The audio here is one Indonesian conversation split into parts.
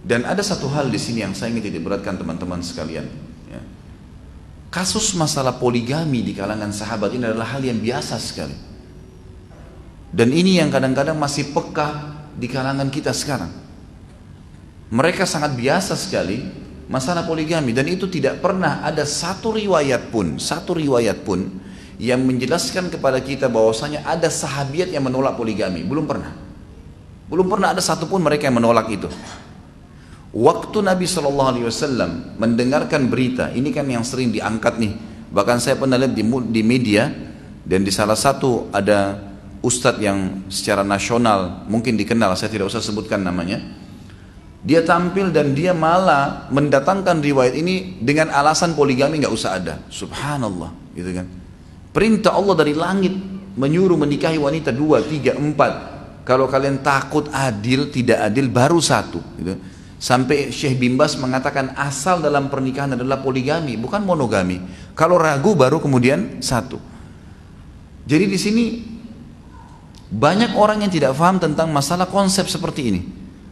Dan ada satu hal di sini yang saya ingin titik beratkan teman-teman sekalian. Ya. Kasus masalah poligami di kalangan sahabat ini adalah hal yang biasa sekali. Dan ini yang kadang-kadang masih peka di kalangan kita sekarang. Mereka sangat biasa sekali masalah poligami, dan itu tidak pernah ada satu riwayat pun yang menjelaskan kepada kita bahwasanya ada sahabiat yang menolak poligami. Belum pernah ada satupun mereka yang menolak itu. Waktu Nabi SAW mendengarkan berita, ini kan yang sering diangkat nih, bahkan saya pernah lihat di media, dan di salah satu ada ustadz yang secara nasional mungkin dikenal, saya tidak usah sebutkan namanya. Dia tampil dan dia malah mendatangkan riwayat ini dengan alasan poligami nggak usah ada. Subhanallah, gitu kan? Perintah Allah dari langit menyuruh menikahi wanita 2, 3, 4. Kalau kalian takut adil, tidak adil, baru 1. Gitu. Sampai Syekh Bin Baz mengatakan asal dalam pernikahan adalah poligami, bukan monogami. Kalau ragu baru kemudian 1. Jadi di sini banyak orang yang tidak paham tentang masalah konsep seperti ini.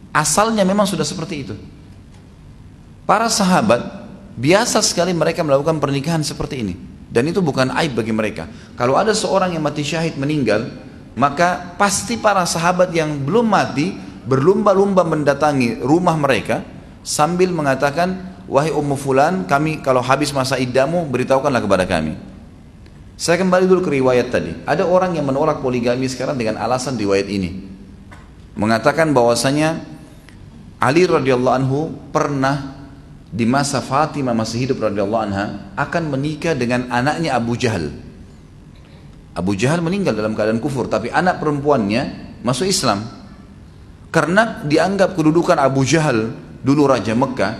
Asalnya memang sudah seperti itu. Para sahabat biasa sekali mereka melakukan pernikahan seperti ini, dan itu bukan aib bagi mereka. Kalau ada seorang yang mati syahid meninggal, maka pasti para sahabat yang belum mati berlumba-lumba mendatangi rumah mereka sambil mengatakan, wahai Ummu Fulan, kami kalau habis masa iddamu beritahukanlah kepada kami. Saya kembali dulu ke riwayat tadi. Ada orang yang menolak poligami sekarang dengan alasan riwayat ini, mengatakan bahwasanya Ali radhiyallahu anhu pernah di masa Fatimah masih hidup radhiyallahu anha akan menikah dengan anaknya Abu Jahal. Abu Jahal meninggal dalam keadaan kufur, tapi anak perempuannya masuk Islam. Karena dianggap kedudukan Abu Jahal dulu Raja Mekah,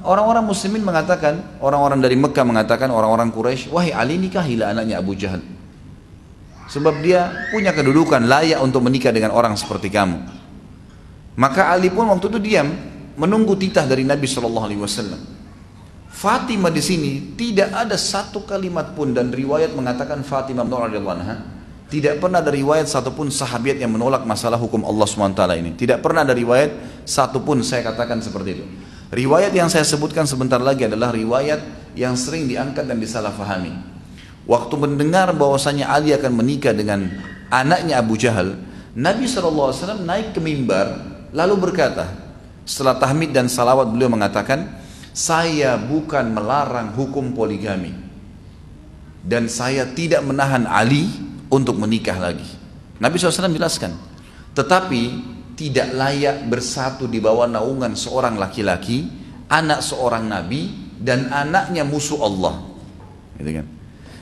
orang-orang muslimin mengatakan, orang-orang dari Mekah mengatakan, orang-orang Quraisy, wahai Ali, nikahilah anaknya Abu Jahal, sebab dia punya kedudukan layak untuk menikah dengan orang seperti kamu. Maka Ali pun waktu itu diam, menunggu titah dari Nabi SAW. Fatimah di sini tidak ada satu kalimat pun, dan riwayat mengatakan Fatimah radhiyallahu anha tidak pernah ada riwayat satupun sahabiat yang menolak masalah hukum Allah SWT ini. Tidak pernah ada riwayat satupun, saya katakan seperti itu. Riwayat yang saya sebutkan sebentar lagi adalah riwayat yang sering diangkat dan disalahfahami. Waktu mendengar bahwasanya Ali akan menikah dengan anaknya Abu Jahal, Nabi SAW naik ke mimbar lalu berkata, setelah tahmid dan salawat beliau mengatakan, saya bukan melarang hukum poligami, dan saya tidak menahan Ali untuk menikah lagi. Nabi SAW jelaskan, tetapi tidak layak bersatu di bawah naungan seorang laki-laki, anak seorang nabi, dan anaknya musuh Allah. Gitu kan?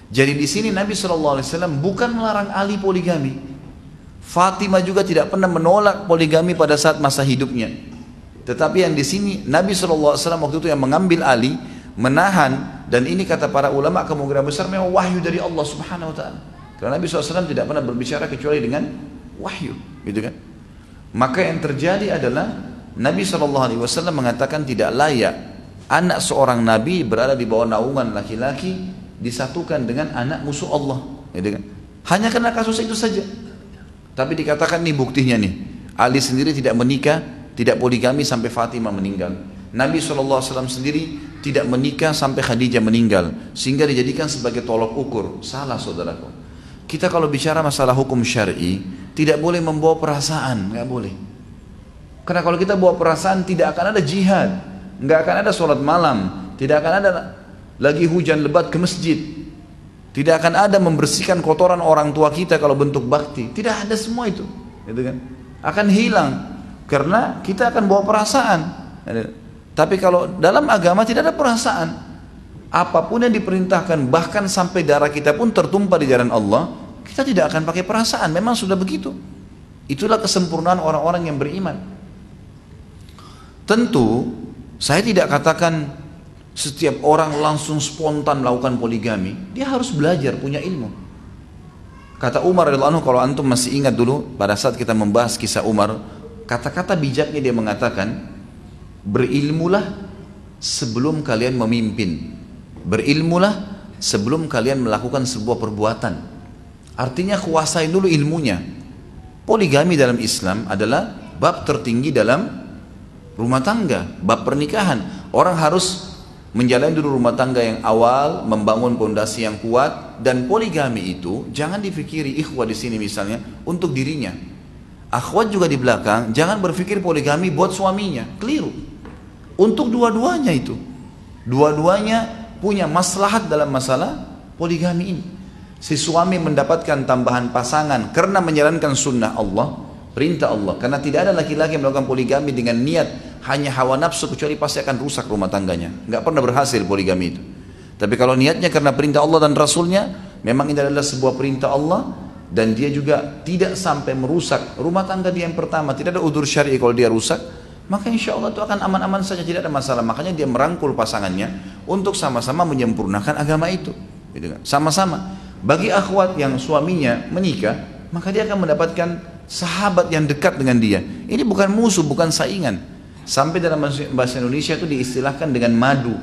Jadi di sini Nabi SAW bukan melarang Ali poligami. Fatimah juga tidak pernah menolak poligami pada saat masa hidupnya. Tetapi yang di sini Nabi SAW waktu itu yang mengambil Ali, menahan, dan ini kata para ulama kemungkinan besar memang wahyu dari Allah Subhanahu Wa Taala. Karena Nabi SAW tidak pernah berbicara kecuali dengan wahyu, gitu kan? Maka yang terjadi adalah Nabi SAW mengatakan tidak layak anak seorang nabi berada di bawah naungan laki-laki disatukan dengan anak musuh Allah, gitu kan? Hanya karena kasus itu saja. Tapi dikatakan nih buktinya nih, Ali sendiri tidak menikah, tidak poligami sampai Fatimah meninggal. Nabi SAW sendiri tidak menikah sampai Khadijah meninggal, sehingga dijadikan sebagai tolok ukur. Salah saudaraku. Kita kalau bicara masalah hukum syar'i tidak boleh membawa perasaan, nggak boleh. Karena kalau kita bawa perasaan tidak akan ada jihad, nggak akan ada sholat malam, tidak akan ada lagi hujan lebat ke masjid, tidak akan ada membersihkan kotoran orang tua kita kalau bentuk bakti, tidak ada semua itu, gitu kan? Akan hilang karena kita akan bawa perasaan. Tapi kalau dalam agama tidak ada perasaan, apapun yang diperintahkan, bahkan sampai darah kita pun tertumpah di jalan Allah, kita tidak akan pakai perasaan. Memang sudah begitu. Itulah kesempurnaan orang-orang yang beriman. Tentu saya tidak katakan setiap orang langsung spontan melakukan poligami. Dia harus belajar, punya ilmu. Kata Umar radhiyallahu anhu, kalau antum masih ingat dulu pada saat kita membahas kisah Umar, kata-kata bijaknya dia mengatakan, berilmulah sebelum kalian memimpin, berilmulah sebelum kalian melakukan sebuah perbuatan. Artinya kuasai dulu ilmunya. Poligami dalam Islam adalah bab tertinggi dalam Rumah tangga, bab pernikahan, orang harus menjalani dulu rumah tangga yang awal, membangun pondasi yang kuat. Dan poligami itu jangan difikiri ikhwah di sini misalnya untuk dirinya, akhwat juga di belakang. Jangan berpikir poligami buat suaminya, keliru. Untuk dua-duanya itu, dua-duanya punya maslahat dalam masalah poligami ini. Si suami mendapatkan tambahan pasangan karena menjalankan sunnah Allah, perintah Allah. Karena tidak ada laki-laki yang melakukan poligami dengan niat hanya hawa nafsu, kecuali pasti akan rusak rumah tangganya. Nggak pernah berhasil poligami itu. Tapi kalau niatnya karena perintah Allah dan Rasulnya, memang ini adalah sebuah perintah Allah, dan dia juga tidak sampai merusak rumah tangga dia yang pertama. Tidak ada udzur syar'i kalau dia rusak, maka insya Allah itu akan aman-aman saja, tidak ada masalah. Makanya dia merangkul pasangannya untuk sama-sama menyempurnakan agama itu, gitu kan? Sama-sama. Bagi akhwat yang suaminya menikah, maka dia akan mendapatkan sahabat yang dekat dengan dia. Ini bukan musuh, bukan saingan. Sampai dalam bahasa Indonesia itu diistilahkan dengan madu.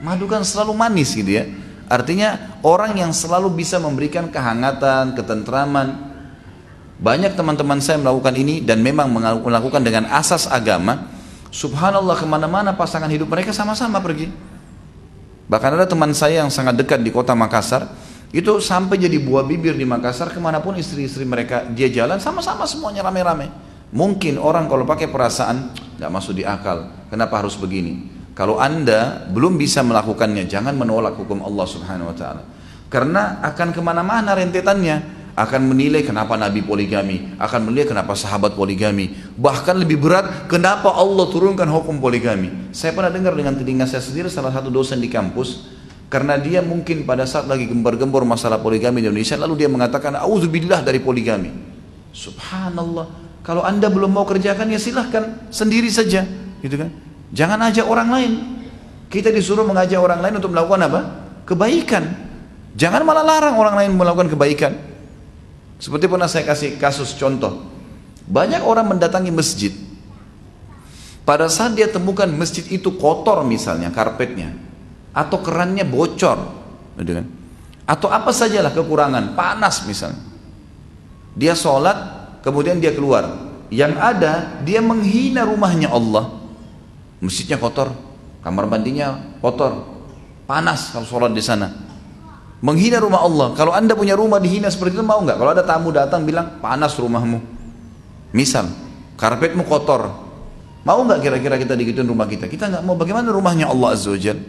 Madu kan selalu manis gitu ya. Artinya orang yang selalu bisa memberikan kehangatan, ketentraman. Banyak teman-teman saya melakukan ini dan memang melakukan dengan asas agama. Subhanallah, kemana-mana pasangan hidup mereka sama-sama pergi. Bahkan ada teman saya yang sangat dekat di kota Makassar, itu sampai jadi buah bibir di Makassar, kemanapun istri-istri mereka dia jalan sama-sama semuanya rame-rame. Mungkin orang kalau pakai perasaan nggak masuk di akal, kenapa harus begini? Kalau anda belum bisa melakukannya, jangan menolak hukum Allah Subhanahu Wa Taala, karena akan kemana-mana rentetannya. Akan menilai kenapa Nabi poligami, akan menilai kenapa sahabat poligami, bahkan lebih berat kenapa Allah turunkan hukum poligami. Saya pernah dengar dengan telinga saya sendiri salah satu dosen di kampus, karena dia mungkin pada saat lagi gembar-gembor masalah poligami di Indonesia, lalu dia mengatakan auzubillah dari poligami. Subhanallah, kalau anda belum mau kerjakan ya silahkan sendiri saja, gitu kan? Jangan ajak orang lain. Kita disuruh mengajak orang lain untuk melakukan apa? Kebaikan. Jangan malah larang orang lain melakukan kebaikan. Seperti pernah saya kasih kasus contoh, banyak orang mendatangi masjid, pada saat dia temukan masjid itu kotor misalnya karpetnya, atau kerannya bocor, gitu kan? Atau apa sajalah kekurangan, panas misalnya, dia sholat kemudian dia keluar, yang ada dia menghina rumahnya Allah. Masjidnya kotor, kamar mandinya kotor, panas kalau sholat di sana. Menghina rumah Allah. Kalau anda punya rumah dihina seperti itu, mau nggak? Kalau ada tamu datang bilang panas rumahmu, misal karpetmu kotor, mau nggak kira-kira kita digituin rumah kita? Kita nggak mau. Bagaimana rumahnya Allah Azza wa Jalla?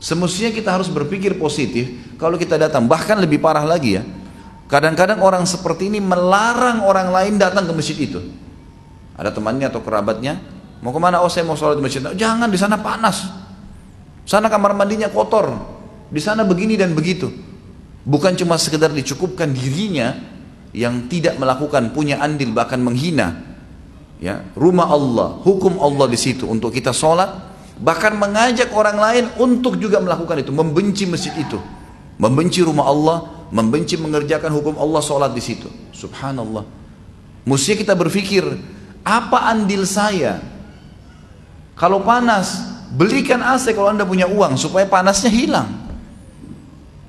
Semestinya kita harus berpikir positif. Kalau kita datang, bahkan lebih parah lagi ya, kadang-kadang orang seperti ini melarang orang lain datang ke masjid itu. Ada temannya atau kerabatnya, mau kemana? Oh saya mau sholat di masjid. Jangan, di sana panas, sana kamar mandinya kotor, di sana begini dan begitu. Bukan cuma sekedar dicukupkan dirinya yang tidak melakukan, punya andil, bahkan menghina ya rumah Allah, hukum Allah di situ untuk kita sholat, bahkan mengajak orang lain untuk juga melakukan itu, membenci masjid itu, membenci rumah Allah, membenci mengerjakan hukum Allah, sholat di situ. Subhanallah. Mestinya kita berpikir, apa andil saya? Kalau panas, belikan AC kalau anda punya uang supaya panasnya hilang.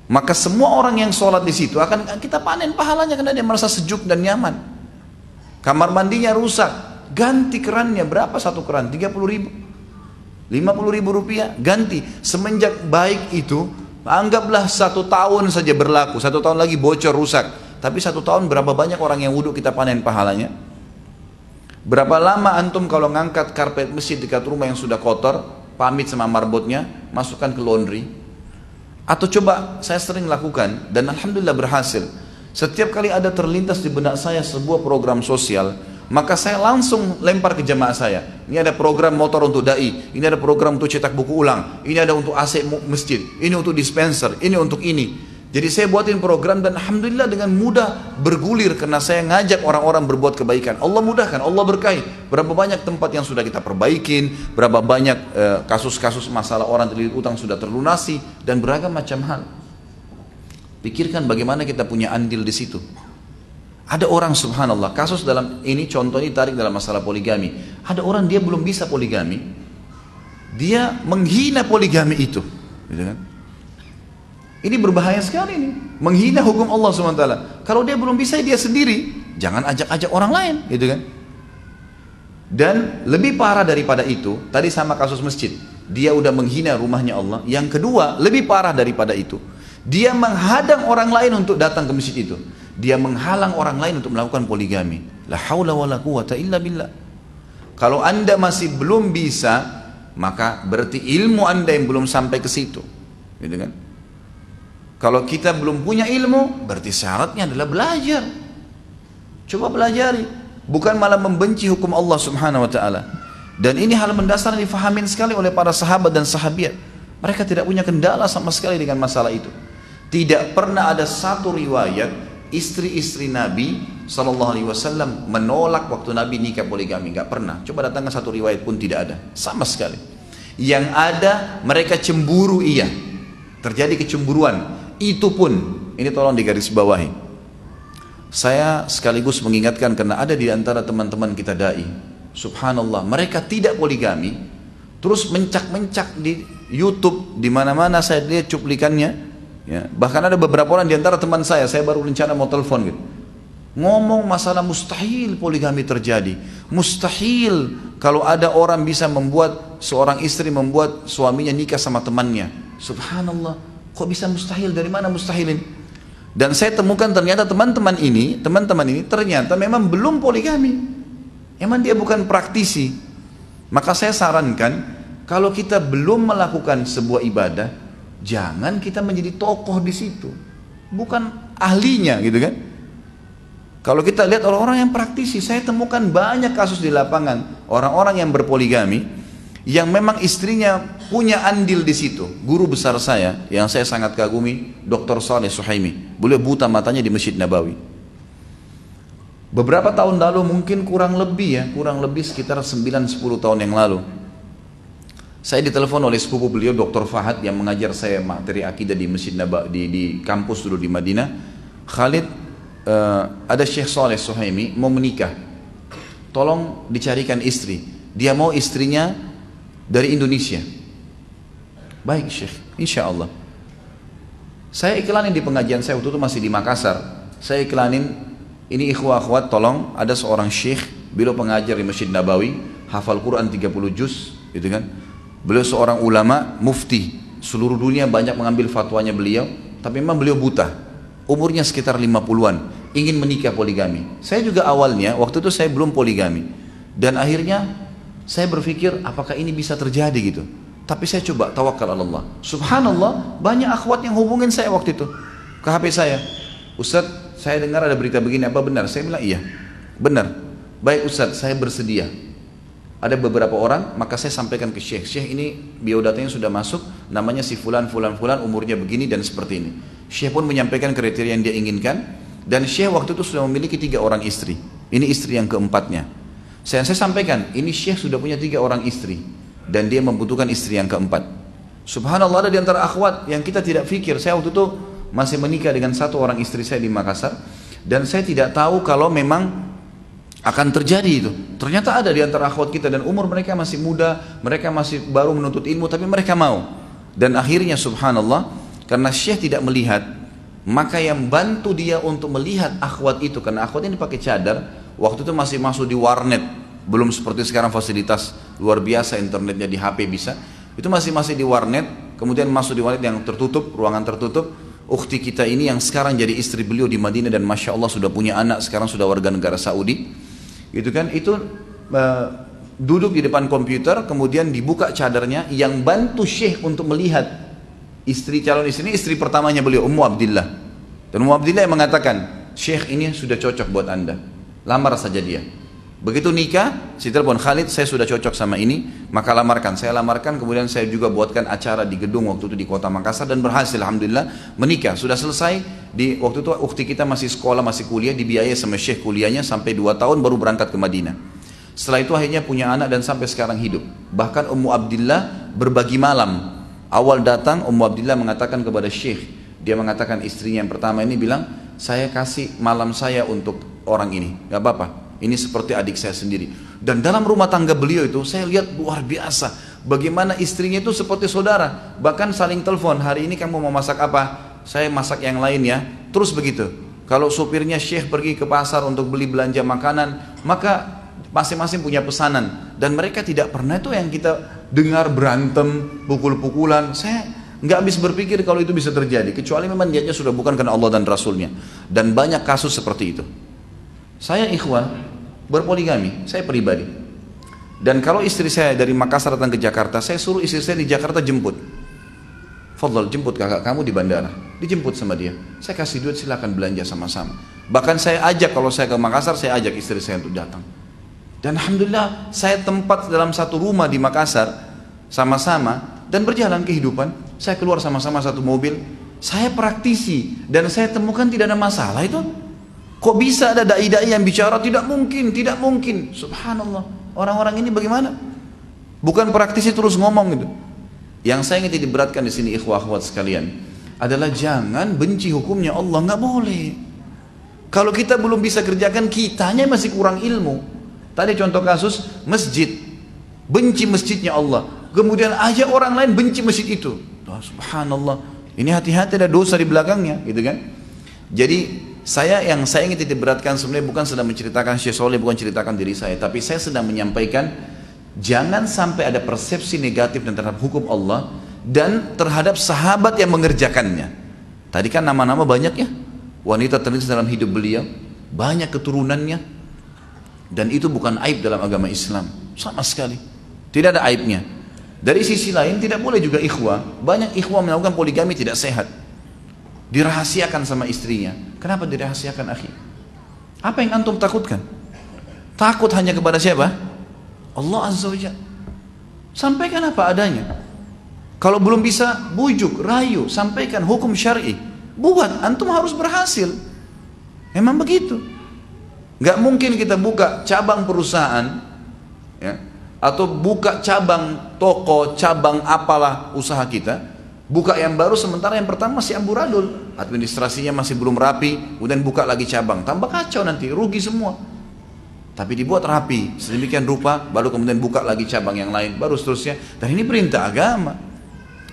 Maka semua orang yang sholat di situ akan kita panen pahalanya karena dia merasa sejuk dan nyaman. Kamar mandinya rusak, ganti kerannya. Berapa satu keran? 30 ribu, 50 ribu rupiah, ganti. Semenjak baik itu, anggaplah 1 tahun saja berlaku, 1 tahun lagi bocor rusak. Tapi 1 tahun berapa banyak orang yang wudhu kita panen pahalanya? Berapa lama antum kalau ngangkat karpet masjid dekat rumah yang sudah kotor, pamit sama marbotnya, masukkan ke laundry? Atau coba saya sering lakukan dan alhamdulillah berhasil. Setiap kali ada terlintas di benak saya sebuah program sosial, maka saya langsung lempar ke jamaah saya. Ini ada program motor untuk dai, ini ada program untuk cetak buku ulang, ini ada untuk AC masjid, ini untuk dispenser, ini untuk ini. Jadi saya buatin program dan alhamdulillah dengan mudah bergulir karena saya ngajak orang-orang berbuat kebaikan. Allah mudahkan, Allah berkahi. Berapa banyak tempat yang sudah kita perbaikin, berapa banyak kasus-kasus masalah orang terlilit utang sudah terlunasi, dan beragam macam hal. Pikirkan bagaimana kita punya andil di situ. Ada orang subhanallah, kasus dalam ini contoh ini tarik dalam masalah poligami. Ada orang dia belum bisa poligami, dia menghina poligami itu, gitu kan? Ini berbahaya sekali ini, menghina hukum Allah SWT. Kalau dia belum bisa dia sendiri, jangan ajak-ajak orang lain, gitu kan? Dan lebih parah daripada itu, tadi sama kasus masjid, dia udah menghina rumahnya Allah. Yang kedua, lebih parah daripada itu, dia menghadang orang lain untuk datang ke masjid itu. Dia menghalang orang lain untuk melakukan poligami. La haula wala quwata illa billah. Kalau anda masih belum bisa, maka berarti ilmu anda yang belum sampai ke situ, gitu kan? Kalau kita belum punya ilmu, berarti syaratnya adalah belajar. Coba pelajari, bukan malah membenci hukum Allah Subhanahu wa taala. Dan ini hal mendasar yang difahamin sekali oleh para sahabat dan sahabiat. Mereka tidak punya kendala sama sekali dengan masalah itu. Tidak pernah ada satu riwayat istri-istri Nabi SAW menolak waktu Nabi nikah poligami. Enggak pernah. Coba datangkan satu riwayat pun tidak ada, sama sekali. Yang ada mereka cemburu, iya, terjadi kecemburuan. Itu pun, ini tolong digarisbawahi. Saya sekaligus mengingatkan karena ada di antara teman-teman kita dai, subhanallah, mereka tidak poligami, terus mencak-mencak di YouTube, di mana-mana saya lihat cuplikannya, ya. Bahkan ada beberapa orang di antara teman saya baru rencana mau telepon gitu, ngomong masalah mustahil poligami terjadi, mustahil kalau ada orang bisa membuat seorang istri membuat suaminya nikah sama temannya. Subhanallah. Kok bisa mustahil? Dari mana mustahilin? Dan saya temukan ternyata teman-teman ini ternyata memang belum poligami. Emang dia bukan praktisi. Maka saya sarankan, kalau kita belum melakukan sebuah ibadah, jangan kita menjadi tokoh di situ. Bukan ahlinya, gitu kan? Kalau kita lihat orang-orang yang praktisi, saya temukan banyak kasus di lapangan, orang-orang yang berpoligami, yang memang istrinya punya andil di situ. Guru besar saya yang saya sangat kagumi, Dr. Saleh Suhaimi, beliau buta matanya di Masjid Nabawi. Beberapa tahun lalu, mungkin kurang lebih sekitar 9-10 tahun yang lalu, saya ditelepon oleh sepupu beliau, Dr. Fahad, yang mengajar saya materi akidah di Masjid Nabawi, di kampus dulu di Madinah. Khalid, ada Syekh Saleh Suhaimi mau menikah, tolong dicarikan istri. Dia mau istrinya dari Indonesia. Baik Syekh, insya Allah. Saya iklanin di pengajian saya waktu itu masih di Makassar. Saya iklanin, ini ikhwah akhwat, tolong, ada seorang Syekh, beliau pengajar di Masjid Nabawi, hafal Quran 30 juz, gitu kan. Beliau seorang ulama, mufti, seluruh dunia banyak mengambil fatwanya beliau, tapi memang beliau buta. Umurnya sekitar 50-an, ingin menikah poligami. Saya juga awalnya, waktu itu saya belum poligami. Dan akhirnya saya berpikir apakah ini bisa terjadi gitu. Tapi saya coba tawakal Allah. Subhanallah, banyak akhwat yang hubungin saya waktu itu ke HP saya. Ustaz, saya dengar ada berita begini, apa benar? Saya bilang iya, benar. Baik Ustaz, saya bersedia. Ada beberapa orang, maka saya sampaikan ke Syekh. Syekh, ini biodatanya sudah masuk, namanya si fulan, umurnya begini dan seperti ini. Syekh pun menyampaikan kriteria yang dia inginkan. Dan Syekh waktu itu sudah memiliki 3 orang istri. Ini istri yang keempatnya. Saya sampaikan, ini Syekh sudah punya 3 orang istri dan dia membutuhkan istri yang keempat. Subhanallah, ada di antara akhwat yang kita tidak fikir. Saya waktu itu masih menikah dengan 1 orang istri saya di Makassar, dan saya tidak tahu kalau memang akan terjadi itu. Ternyata ada di antara akhwat kita, dan umur mereka masih muda, mereka masih baru menuntut ilmu, tapi mereka mau. Dan akhirnya subhanallah, karena Syekh tidak melihat, maka yang bantu dia untuk melihat akhwat itu, karena akhwat ini pakai cadar, waktu itu masih masuk di warnet, belum seperti sekarang fasilitas luar biasa internetnya di HP bisa. Itu masih di warnet, kemudian masuk di warnet yang tertutup, ruangan tertutup. Ukhti kita ini yang sekarang jadi istri beliau di Madinah dan masya Allah sudah punya anak, sekarang sudah warga negara Saudi, gitu kan? Itu duduk di depan komputer, kemudian dibuka cadarnya. Yang bantu Syekh untuk melihat istri, calon istri ini istri pertamanya beliau, Ummu Abdillah. Dan Ummu Abdillah yang mengatakan, Syekh ini sudah cocok buat anda, lamar saja dia. Begitu nikah, si telepon, Khalid, saya sudah cocok sama ini, maka lamarkan. Saya lamarkan, kemudian saya juga buatkan acara di gedung waktu itu di kota Makassar, dan berhasil alhamdulillah menikah. Sudah selesai, waktu itu ukhti kita masih sekolah, masih kuliah, dibiayai sama Syekh kuliahnya sampai 2 tahun baru berangkat ke Madinah. Setelah itu akhirnya punya anak dan sampai sekarang hidup. Bahkan Ummu Abdillah berbagi malam. Awal datang Ummu Abdillah mengatakan kepada Syekh, dia mengatakan istrinya yang pertama ini bilang, saya kasih malam saya untuk orang ini, gak apa-apa, ini seperti adik saya sendiri. Dan dalam rumah tangga beliau itu saya lihat luar biasa, bagaimana istrinya itu seperti saudara. Bahkan saling telepon, hari ini kamu mau masak apa? Saya masak yang lain ya. Terus begitu. Kalau supirnya Syekh pergi ke pasar untuk beli belanja makanan, maka masing-masing punya pesanan, dan mereka tidak pernah itu yang kita dengar berantem, pukul-pukulan. Saya nggak habis berpikir kalau itu bisa terjadi, kecuali memang niatnya sudah bukan karena Allah dan Rasulnya. Dan banyak kasus seperti itu. Saya ikhwan berpoligami, saya pribadi. Dan kalau istri saya dari Makassar datang ke Jakarta, saya suruh istri saya di Jakarta jemput. Fadl, jemput kakak kamu di bandara. Dijemput sama dia. Saya kasih duit, silakan belanja sama-sama. Bahkan saya ajak, kalau saya ke Makassar, saya ajak istri saya untuk datang. Dan alhamdulillah, saya tempat dalam satu rumah di Makassar sama-sama, dan berjalan kehidupan. Saya keluar sama-sama satu mobil. Saya praktisi, dan saya temukan tidak ada masalah itu. Kok bisa ada dai-dai yang bicara tidak mungkin, tidak mungkin. Subhanallah, orang-orang ini bagaimana? Bukan praktisi terus ngomong gitu. Yang saya ingin diberatkan di sini ikhwah-akhwat sekalian adalah jangan benci hukumnya Allah, nggak boleh. Kalau kita belum bisa kerjakan, kitanya masih kurang ilmu. Tadi contoh kasus masjid, benci masjidnya Allah, kemudian ajak orang lain benci masjid itu. Subhanallah, ini hati-hati ada dosa di belakangnya, gitu kan? Jadi yang saya ingin diberatkan sebenarnya bukan sedang menceritakan Syekh Soleh, bukan ceritakan diri saya, tapi saya sedang menyampaikan jangan sampai ada persepsi negatif terhadap hukum Allah dan terhadap sahabat yang mengerjakannya. Tadi kan nama-nama banyak ya, wanita terlibat dalam hidup beliau, banyak keturunannya, dan itu bukan aib dalam agama Islam sama sekali, tidak ada aibnya. Dari sisi lain tidak boleh juga ikhwah, banyak ikhwah melakukan poligami tidak sehat, dirahasiakan sama istrinya. Kenapa dirahasiakan, akhi? Apa yang antum takutkan? Takut hanya kepada siapa? Allah Azza wa Jalla. Sampaikan apa adanya. Kalau belum bisa, bujuk, rayu, sampaikan hukum syar'i. Buat, antum harus berhasil. Memang begitu. Gak mungkin kita buka cabang perusahaan, ya, atau buka cabang toko, cabang apalah usaha kita, buka yang baru sementara yang pertama masih amburadul, administrasinya masih belum rapi, kemudian buka lagi cabang, tambah kacau nanti, rugi semua. Tapi dibuat rapi, sedemikian rupa, baru kemudian buka lagi cabang yang lain, baru seterusnya. Dan ini perintah agama.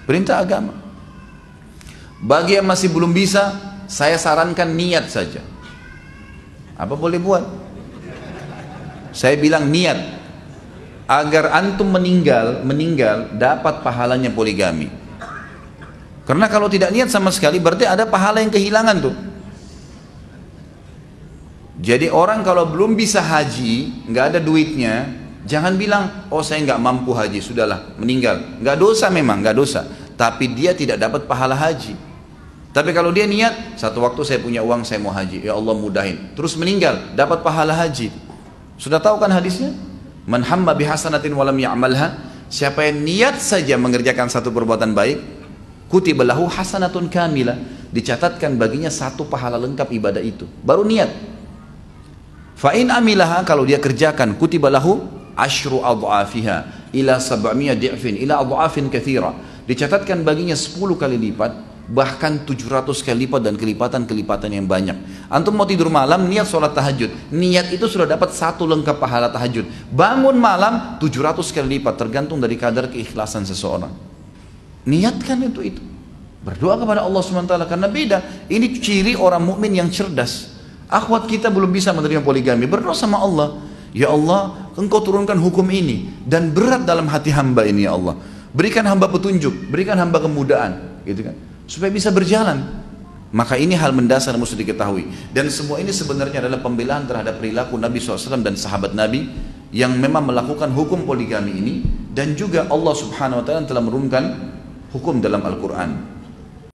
Perintah agama. Bagi yang masih belum bisa, saya sarankan niat saja. Apa boleh buat? Saya bilang niat. Agar antum meninggal dapat pahalanya poligami. Karena kalau tidak niat sama sekali, berarti ada pahala yang kehilangan tuh. Jadi orang kalau belum bisa haji, nggak ada duitnya, jangan bilang, oh saya nggak mampu haji, sudahlah meninggal. Nggak dosa memang, nggak dosa. Tapi dia tidak dapat pahala haji. Tapi kalau dia niat, satu waktu saya punya uang, saya mau haji, ya Allah mudahin. Terus meninggal, dapat pahala haji. Sudah tahu kan hadisnya? Man hamma bihasanatin walam ya'malha. Siapa yang niat saja mengerjakan satu perbuatan baik, kutiba lahu hasanatun kamilah. Dicatatkan baginya satu pahala lengkap ibadah itu. Baru niat. Fa'in amilaha, kalau dia kerjakan, kutiba lahu asyru adha'afiha ila 700 di'fin ila adha'afin katsira. Dicatatkan baginya 10 kali lipat, bahkan 700 kali lipat dan kelipatan-kelipatan yang banyak. Antum mau tidur malam, niat sholat tahajud, niat itu sudah dapat satu lengkap pahala tahajud. Bangun malam 700 kali lipat, tergantung dari kadar keikhlasan seseorang. Niatkan itu. Berdoa kepada Allah SWT, karena beda. Ini ciri orang mukmin yang cerdas. Akhwat kita belum bisa menerima poligami, berdoa sama Allah, ya Allah, engkau turunkan hukum ini dan berat dalam hati hamba ini, ya Allah, berikan hamba petunjuk, berikan hamba kemudahan, gitu kan, supaya bisa berjalan. Maka ini hal mendasar yang mesti diketahui, dan semua ini sebenarnya adalah pembelaan terhadap perilaku Nabi SAW dan sahabat Nabi yang memang melakukan hukum poligami ini, dan juga Allah Subhanahu Wa Taala telah menurunkan hukum dalam Al-Quran.